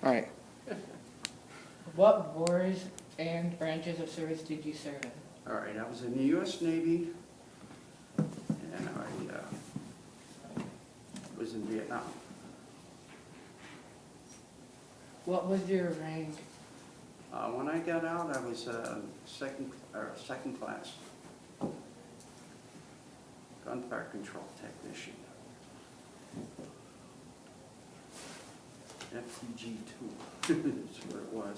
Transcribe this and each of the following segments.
All right. What wars and branches of service did you serve in? All right, I was in the U.S. Navy, and I was in Vietnam. What was your rank? When I got out, I was second class gunfire control technician. FTG 2 is where it was.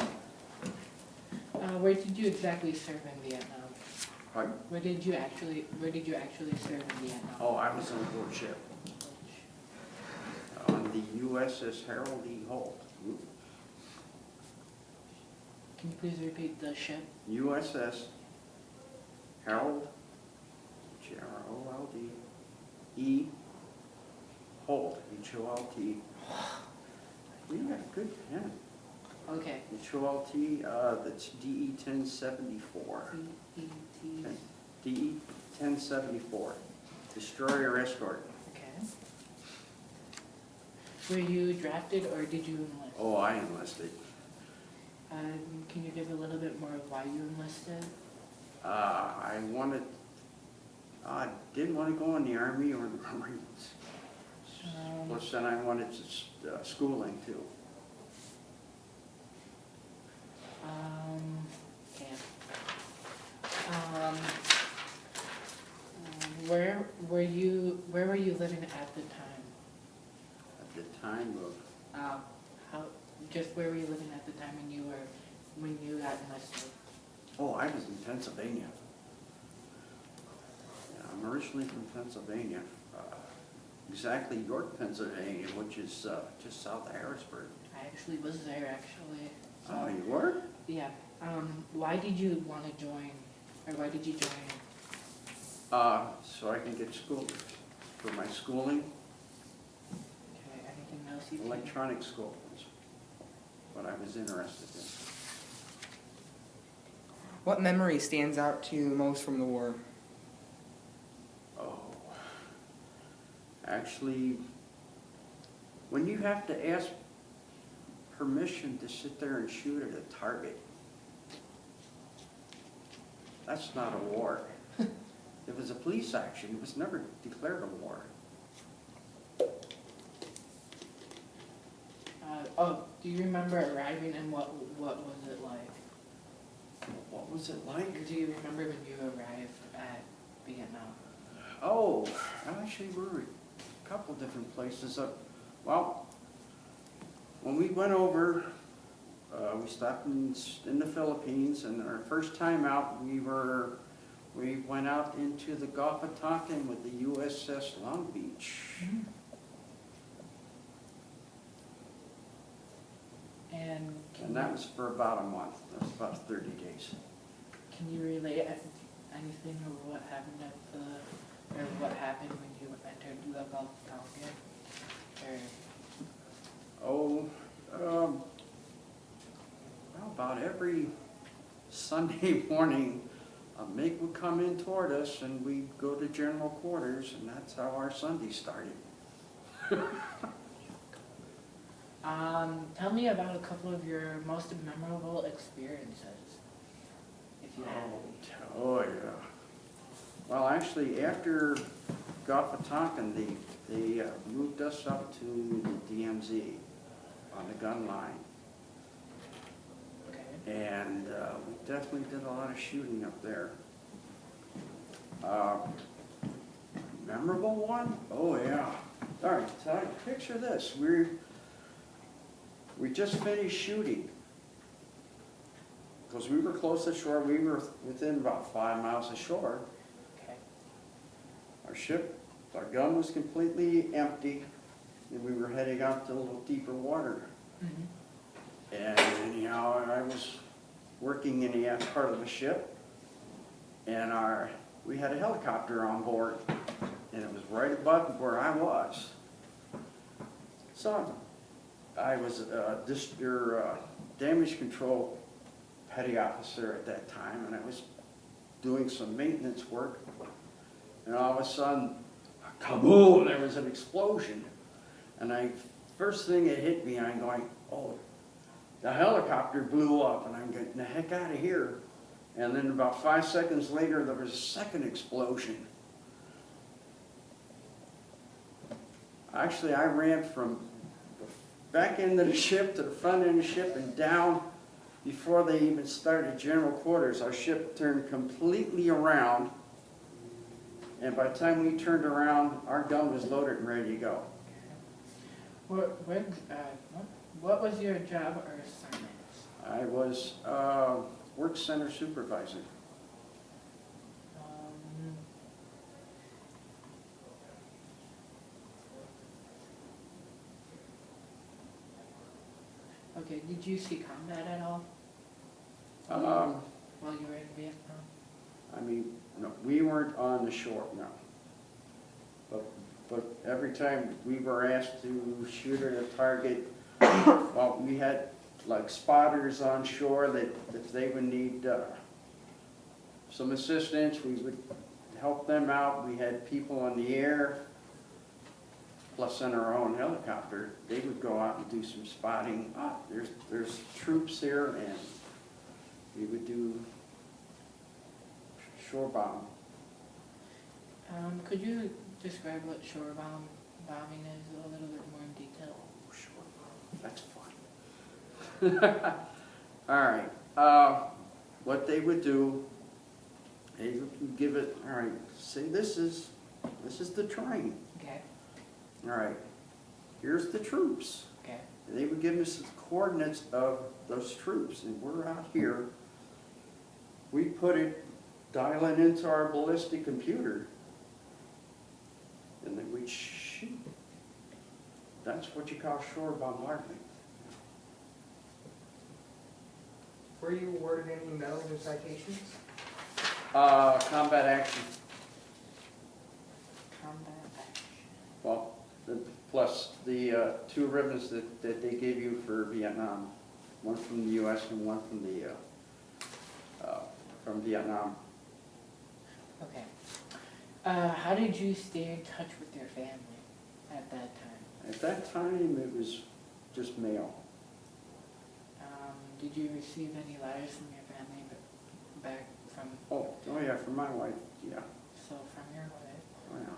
Where did you exactly serve in Vietnam? Pardon? Where did you actually serve in Vietnam? Oh, I was on board ship on the USS Harold E. Holt. Can you please repeat the ship? USS Harold, G-R-O-L-D, E. Holt, H-O-L-T. You got a good pen. Okay. H-O-L-T, that's DE 1074. E-E-T. DE 1074, destroyer escort. Okay. Were you drafted or did you enlist? Oh, I enlisted. Can you give a little bit more of why you enlisted? I didn't want to go in the Army or the Marines. Plus then I wanted schooling too. Okay. Where were you living at the time? At the time of, Just where were you living at the time when you got enlisted? oh, I was in Pennsylvania. Yeah, I'm originally from Pennsylvania, exactly York, Pennsylvania, which is just south of Harrisburg. I actually was there actually. Oh, you were? Yeah. Why did you want to join, or why did you join? So I can get schooled for my schooling. Okay. Anything else you? Electronic school is what I was interested in. What memory stands out to you most from the war? Oh, actually, when you have to ask permission to sit there and shoot at a target, that's not a war. It was a police action. It was never declared a war. Do you remember arriving and what was it like? What was it like? Do you remember when you arrived at Vietnam? Oh, actually, we were a couple different places. Well, when we went over, we stopped in the Philippines, and our first time out, we went out into the Gulf of Tonkin with the USS Long Beach. Mm-hmm. And that was for about a month. That was about 30 days. Can you relate anything of what happened or what happened when you entered the Gulf of Tonkin? Well, about every Sunday morning, a MiG would come in toward us, and we'd go to general quarters, and that's how our Sunday started. Tell me about a couple of your most memorable experiences, if you have any. Oh, yeah. Well, actually, after Gulf of Tonkin, they moved us up to the DMZ on the gun line. Okay. And we definitely did a lot of shooting up there. Memorable one? Oh, yeah. All right, so picture this. We just finished shooting. Because we were close to shore, we were within about 5 miles of shore. Okay. Our gun was completely empty, and we were heading out to a little deeper water. Mm-hmm. And anyhow, I was working in the aft part of the ship, and we had a helicopter on board, and it was right above where I was. So I was damage control petty officer at that time, and I was doing some maintenance work, and all of a sudden, kaboom, there was an explosion. And first thing it hit me, I'm going, oh, the helicopter blew up and I'm getting the heck out of here. And then about 5 seconds later, there was a second explosion. Actually, I ran from the back end of the ship to the front end of the ship and down before they even started general quarters. Our ship turned completely around, and by the time we turned around, our gun was loaded and ready to go. What was your job or assignment? I was work center supervisor. Okay, did you see combat at all while you were in Vietnam? I mean, no, we weren't on the shore, no. But every time we were asked to shoot at a target, well, we had like spotters on shore that if they would need some assistance, we would help them out. We had people on the air, plus in our own helicopter. They would go out and do some spotting. There's troops here, and we would do shore bomb. Could you describe what shore bombing is a little bit more in detail? Oh, shore bomb. That's fun. All right. What they would do, they would give it. All right. Say this is the train. Okay. All right. Here's the troops. Okay. And they would give us the coordinates of those troops, and we're out here. We put it, dial it into our ballistic computer, and then we'd shoot. That's what you call shore bombardment. Were you awarded any medals or citations? Combat action. Combat action. Well, plus the 2 ribbons that they gave you for Vietnam, one from the U.S. and one from Vietnam. Okay. How did you stay in touch with your family at that time? At that time, it was just mail. Did you receive any letters from your family back from? Oh yeah, from my wife, yeah. So from your wife. Oh yeah.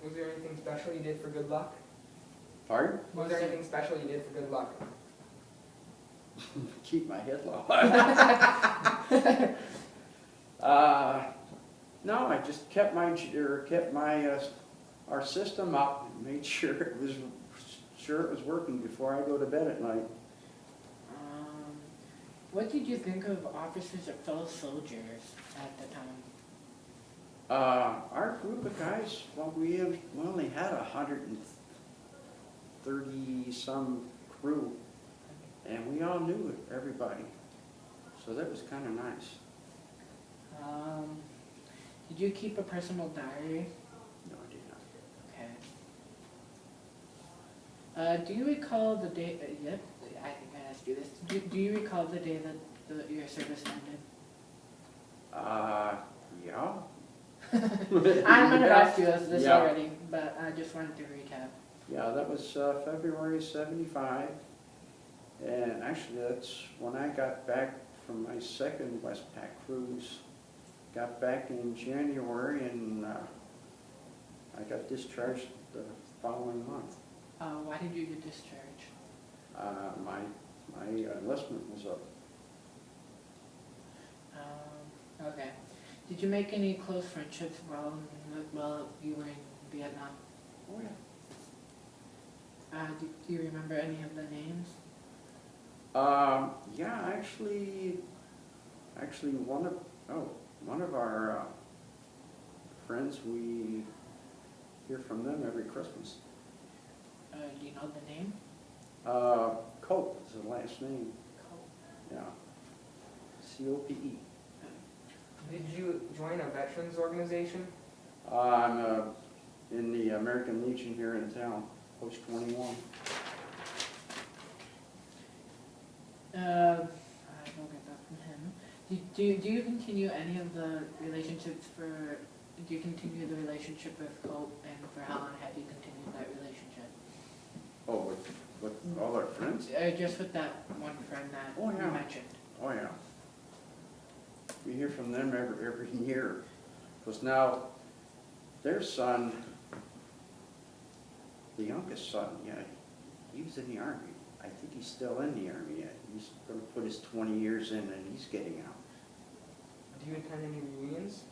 Was there anything special you did for good luck? Pardon? Was there anything special you did for good luck? Keep my head low. No, I just kept our system up and made sure it was working before I go to bed at night. What did you think of officers or fellow soldiers at the time? Our group of guys, well, we only had 130 some crew, and we all knew everybody, so that was kind of nice. Did you keep a personal diary? No, I did not. Okay. Do you recall the day? Yep, I think I asked you this. Do you recall the day that your service ended? Yeah. I'm gonna ask you this Yeah. already, but I just wanted to recap. Yeah, that was February '75, and actually that's when I got back from my second Westpac cruise. Got back in January, and I got discharged the following month. Why did you get discharged? My enlistment was up. Okay. Did you make any close friendships while you were in Vietnam? Oh yeah. Do you remember any of the names? Yeah, actually, one of our friends, we hear from them every Christmas. Do you know the name? Cope is the last name. Cope. Yeah. COPE. Did you join a veterans organization? I'm in the American Legion here in town, Post 21. I will get that from him. Do you continue any of the relationships do you continue the relationship with Cope, and for how long have you continued that relationship? with all our friends. Just with that one friend that Oh, you yeah. mentioned. Oh, yeah. We hear from them every year. Because now, their son, the youngest son, yeah, he was in the Army. I think he's still in the Army yet. He's gonna put his 20 years in and he's getting out. Do you attend any reunions?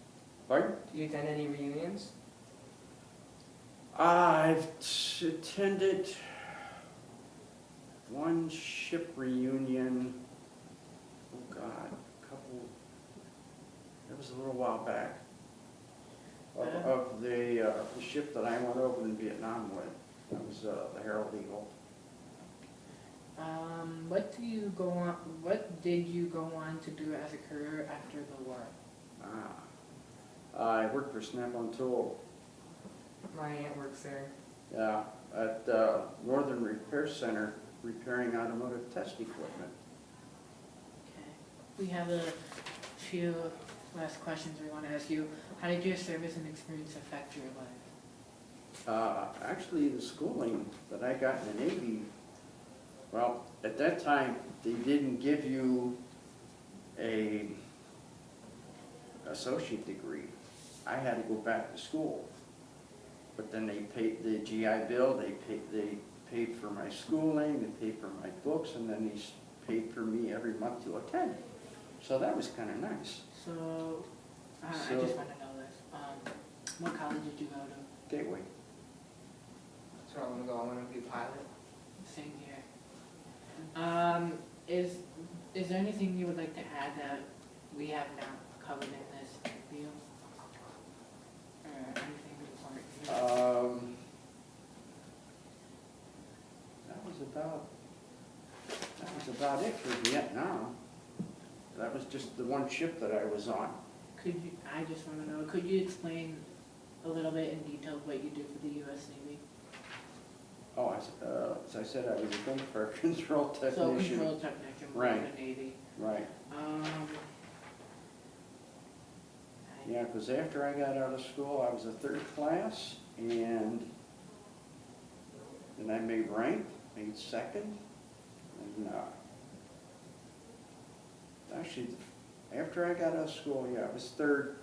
Pardon? Do you attend any reunions? I've attended one ship reunion, oh God, a couple, it was a little while back, of the ship that I went over in Vietnam with. That was the Herald Eagle. What did you go on to do as a career after the war? I worked for Snap-on Tool, My aunt works there. yeah, at Northern Repair Center, repairing automotive test equipment. Okay. We have a few last questions we want to ask you. How did your service and experience affect your life? Actually, the schooling that I got in the Navy, well, at that time, they didn't give you a associate degree. I had to go back to school. But then they paid the GI Bill, they paid for my schooling, they paid for my books, and then they paid for me every month to attend. So that was kind of nice. So, I So- just want to know this. What college did you go to? Gateway. That's where I want to go. I want to be a pilot. Same here. Is there anything you would like to add that we have not covered in this interview? Or anything important? That was about it for Vietnam. That was just the one ship that I was on. I just want to know, could you explain a little bit in detail what you do for the U.S. Navy? Oh, as I said, I was a gunfire control So technician. control technician for Right. the Navy. Right, yeah, because after I got out of school, I was a third class, and then I made rank, made second, and, actually, after I got out of school, yeah, I was third,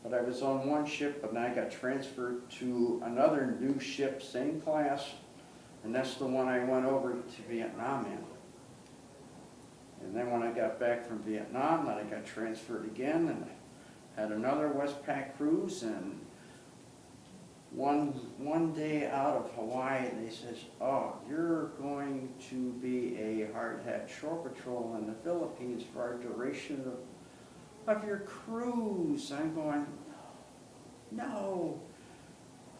but I was on one ship, and I got transferred to another new ship, same class, and that's the one I went over to Vietnam in. And then when I got back from Vietnam, then I got transferred again, and I had another Westpac cruise, and one day out of Hawaii, they says, oh, you're going to be a hard hat shore patrol in the Philippines for our duration of your cruise. I'm going, no,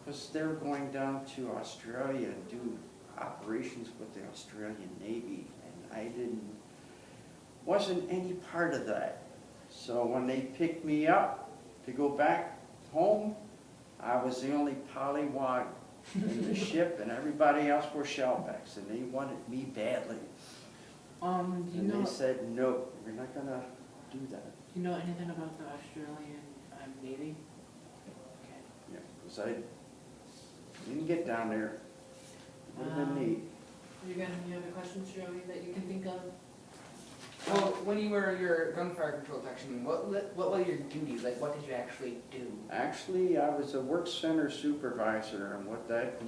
because they're going down to Australia and do operations with the Australian Navy, and I wasn't any part of that. So when they picked me up to go back home, I was the only pollywog in the ship, and everybody else were shellbacks, and they wanted me badly. Do you And know? they said, no, you're not gonna do that. Do you know anything about the Australian Navy? Okay. Yeah, because I didn't get down there. It would have been neat. You got any other questions, Joey, that you can think of? Well, when you were your gunfire control technician, what were your duties? Like, what did you actually do? Actually, I was a work center supervisor, and what that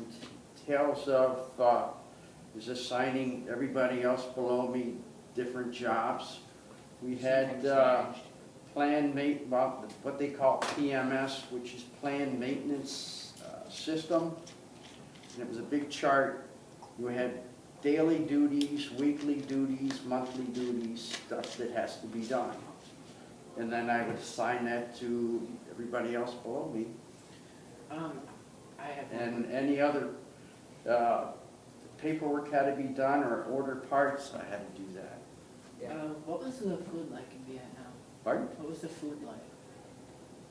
entails of is assigning everybody else below me different jobs. We had planned what they call PMS, which is Planned Maintenance System. And it was a big chart. We had daily duties, weekly duties, monthly duties, stuff that has to be done. And then I would assign that to everybody else below me. I have. And any other paperwork had to be done or order parts, I had to do that. Yeah. What was the food like in Vietnam? Pardon? What was the food like?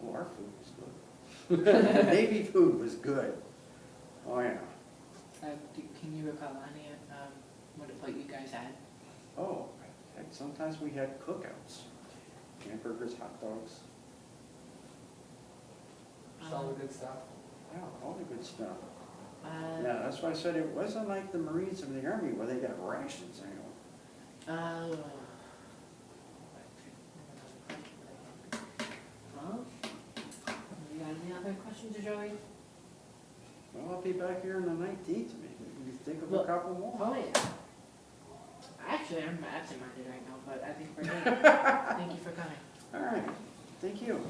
Oh, our food was good. Navy food was good. Oh, yeah. Can you recall any what you guys had? Oh, heck, sometimes we had cookouts. Hamburgers, hot dogs, Just all the good stuff. yeah, all the good stuff. Yeah, that's why I said it wasn't like the Marines or the Army where they got rations, you know. Oh. Well, you got any other questions, Joey? Well, I'll be back here on the 19th, maybe we think of a Well, couple more. Oh, yeah. Actually, I'm absent-minded right now, but I think we're good. Thank you for coming. All right, thank you.